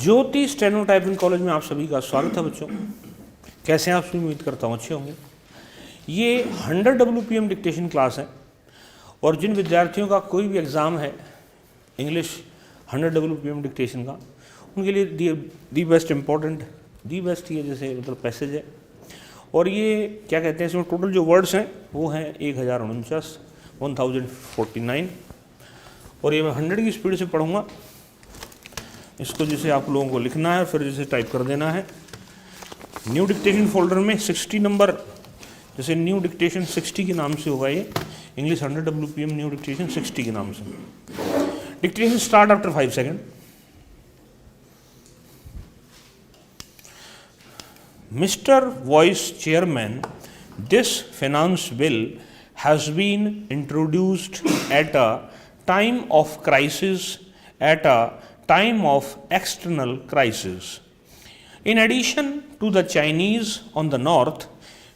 ज्योति steno typing college में आप सभी का स्वागत है बच्चों। कैसे हैं आप सभी? उम्मीद करता हूँ अच्छे होंगे। ये 100 WPM डिक्टेशन क्लास है और जिन विद्यार्थियों का कोई भी एग्ज़ाम है इंग्लिश 100 WPM डिक्टेशन का, उनके लिए the best important, the best ये जैसे मतलब पैसेज है। और ये क्या कहते हैं, इसमें टोटल जो वर्ड्स हैं वो हैं 1049 और ये मैं 100 की स्पीड से पढ़ूँगा। इसको जैसे आप लोगों को लिखना है और फिर जैसे टाइप कर देना है। न्यू डिक्टेशन फोल्डर में 60 नंबर, जैसे न्यू डिक्टेशन 60 के नाम से होगा ये, इंग्लिश 100 WPM न्यू डिक्टेशन 60 के नाम से। Dictation start after 5 second. Mr. Vice Chairman, this finance bill has been introduced at a time of crisis, at a time of external crisis. In addition to the Chinese on the north,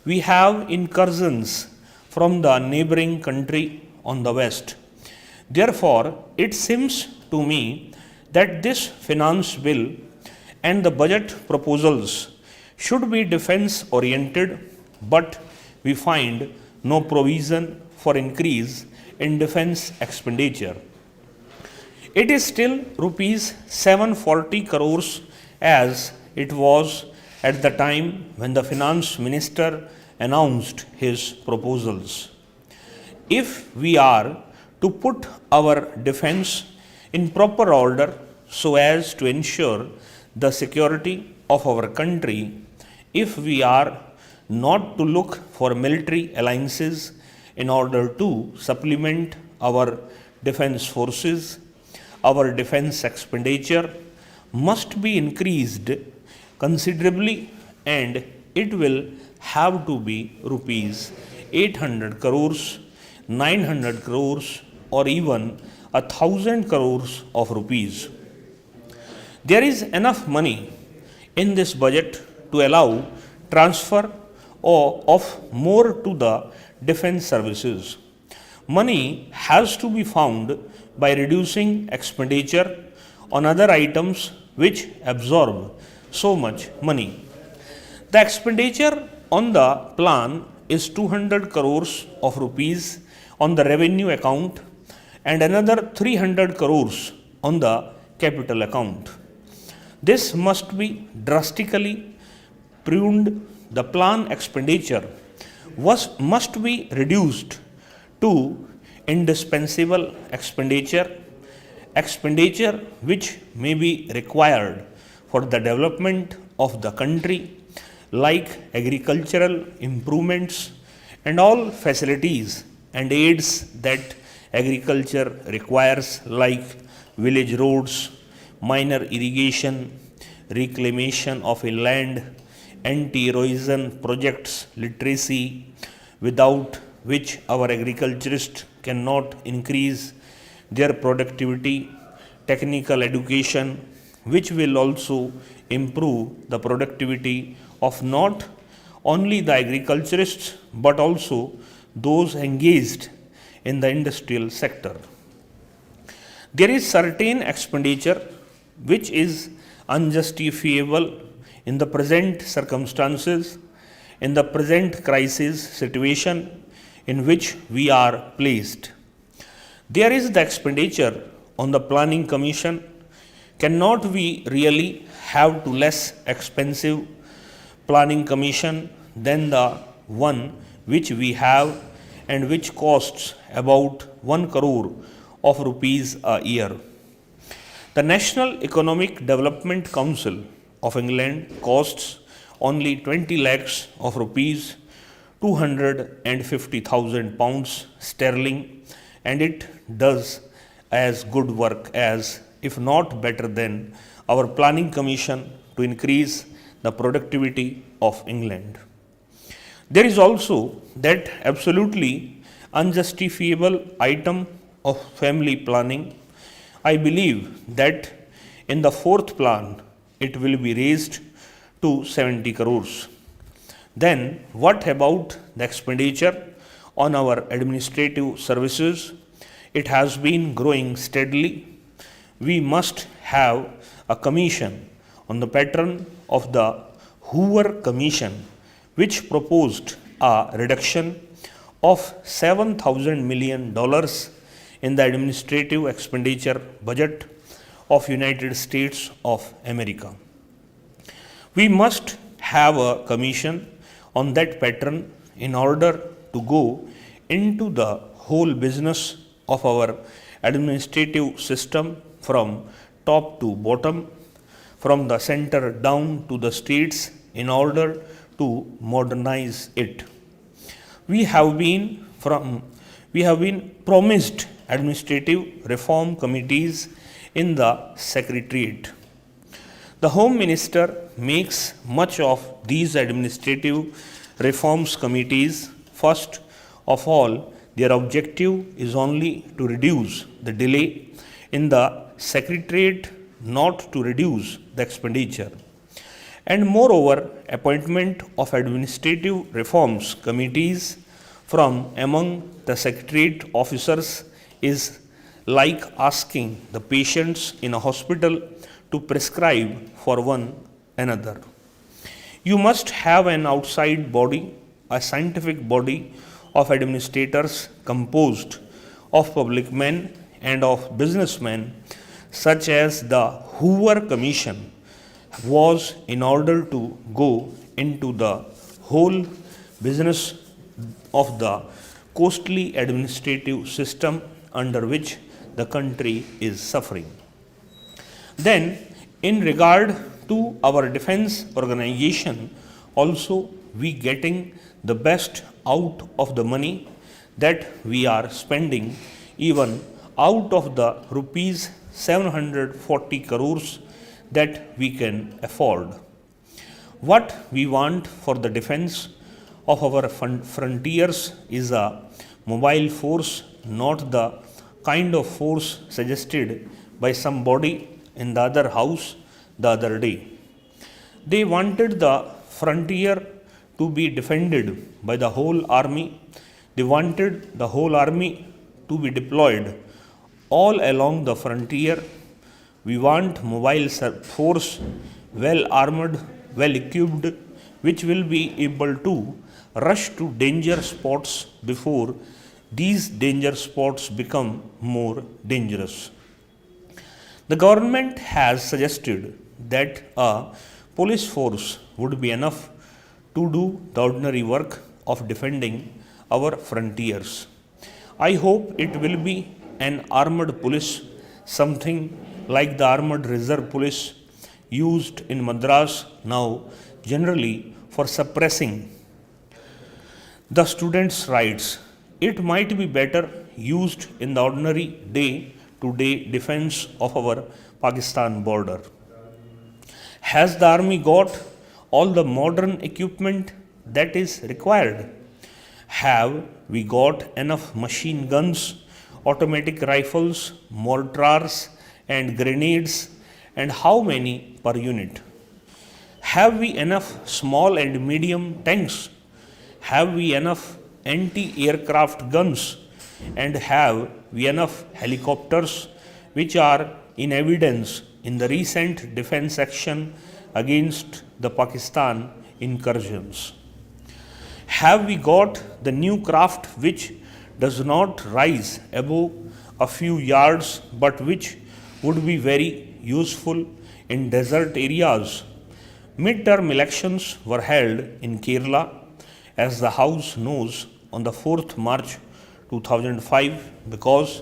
we have incursions from the neighboring country on the west. Therefore, it seems to me that this finance bill and the budget proposals should be defense oriented, but we find no provision for increase in defense expenditure. It is still rupees 740 crores as it was at the time when the finance minister announced his proposals. If we are to put our defense in proper order so as to ensure the security of our country, if we are not to look for military alliances in order to supplement our defense forces, our defense expenditure must be increased considerably, and it will have to be rupees 800 crores, 900 crores, or even 1,000 crores of rupees. There is enough money in this budget to allow transfer of more to the defense services. Money has to be found by reducing expenditure on other items which absorb so much money. The expenditure on the plan is 200 crores of rupees on the revenue account and another 300 crores on the capital account. This must be drastically pruned. The plan expenditure must be reduced to indispensable expenditure which may be required for the development of the country, like agricultural improvements and all facilities and aids that agriculture requires, like village roads, minor irrigation, reclamation of inland, anti-erosion projects, literacy, without which our agriculturists cannot increase their productivity, technical education, which will also improve the productivity of not only the agriculturists but also those engaged in the industrial sector. There is certain expenditure which is unjustifiable in the present circumstances, in the present crisis situation in which we are placed. There is the expenditure on the planning commission. Cannot we really have to less expensive planning commission than the one which we have and which costs about 1 crore of rupees a year? The National Economic Development Council of England costs only 20 lakhs of rupees, 250,000 pounds sterling, and it does as good work as, if not better than, our planning commission to increase the productivity of England. There is also that absolutely unjustifiable item of family planning. I believe that in the fourth plan it will be raised to 70 crores. Then what about the expenditure on our administrative services? It has been growing steadily. We must have a commission on the pattern of the Hoover Commission, which proposed a reduction of $7,000 million in the administrative expenditure budget of United States of America. We must have a commission on that pattern in order to go into the whole business of our administrative system from top to bottom, from the center down to the states, in order to modernize it. We have been promised administrative reform committees in the Secretariat. The Home Minister makes much of these administrative reforms committees. First of all, their objective is only to reduce the delay in the Secretariat, not to reduce the expenditure. And moreover, appointment of administrative reforms committees from among the Secretariat officers is like asking the patients in a hospital to prescribe for one another. You must have an outside body, a scientific body of administrators composed of public men and of businessmen, such as the Hoover Commission was, in order to go into the whole business of the costly administrative system under which the country is suffering. Then, in regard to our defense organization, also we getting the best out of the money that we are spending, even out of the rupees 740 crores that we can afford. What we want for the defense of our frontiers is a mobile force, not the kind of force suggested by somebody in the other house the other day. They wanted the frontier to be defended by the whole army. They wanted the whole army to be deployed all along the frontier. We want mobile force, well armed, well equipped, which will be able to rush to danger spots before these danger spots become more dangerous. The government has suggested that a police force would be enough to do the ordinary work of defending our frontiers. I hope it will be an armed police, something like the armed reserve police used in Madras now generally for suppressing the students' rights. It might be better used in the ordinary day-to-day defense of our Pakistan border. Has the army got all the modern equipment that is required? Have we got enough machine guns, automatic rifles, mortars and grenades, and how many per unit? Have we enough small and medium tanks? Have we enough anti-aircraft guns? And have we enough helicopters, which are in evidence in the recent defense action against the Pakistan incursions? Have we got the new craft which does not rise above a few yards but which would be very useful in desert areas? Mid-term elections were held in Kerala, as the House knows, on the 4th March 2005, because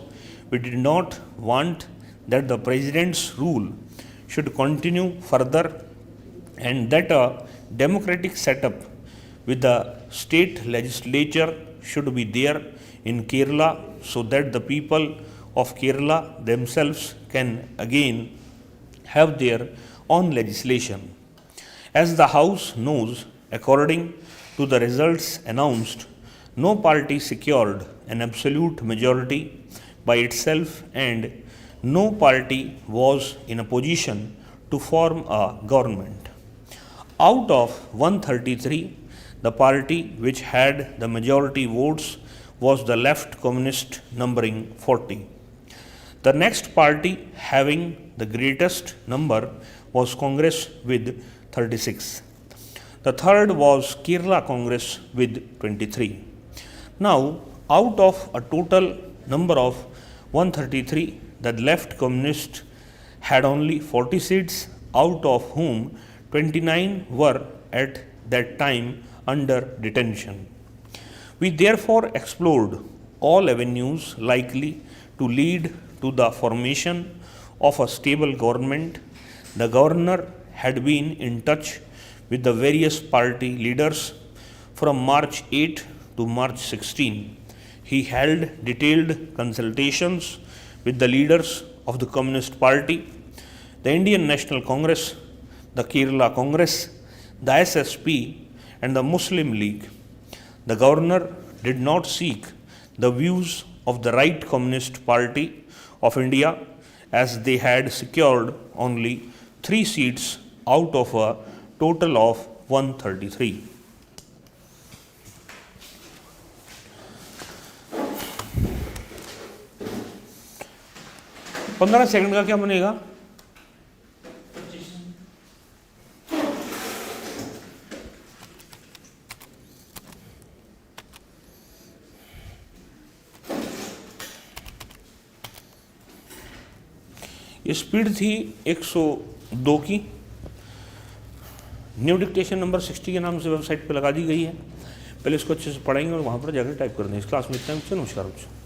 we did not want that the President's rule should continue further and that a democratic setup with the state legislature should be there in Kerala, so that the people of Kerala themselves can again have their own legislation. As the House knows, according to the results announced, no party secured an absolute majority by itself and no party was in a position to form a government. Out of 133, the party which had the majority votes was the left communist, numbering 40. The next party having the greatest number was Congress with 36. The third was Kerala Congress with 23. Now, out of a total number of 133, the left communist had only 40 seats, out of whom 29 were at that time under detention. We therefore explored all avenues likely to lead to the formation of a stable government. The governor had been in touch with the various party leaders from March 8 to March 16. He held detailed consultations with the leaders of the Communist Party, the Indian National Congress, the Kerala Congress, the SSP, and the Muslim League. The governor did not seek the views of the Right Communist Party of India, as they had secured only 3 seats out of a total of 133. पंद्रह second का क्या बनेगा? Speed थी 102 की। New dictation number 60 के नाम से website पे लगा दी गई है। पहले इसको अच्छे से पढ़ेंगे और वहाँ पर जाकर टाइप कर दें। इस क्लास में इतना। नमस्कार।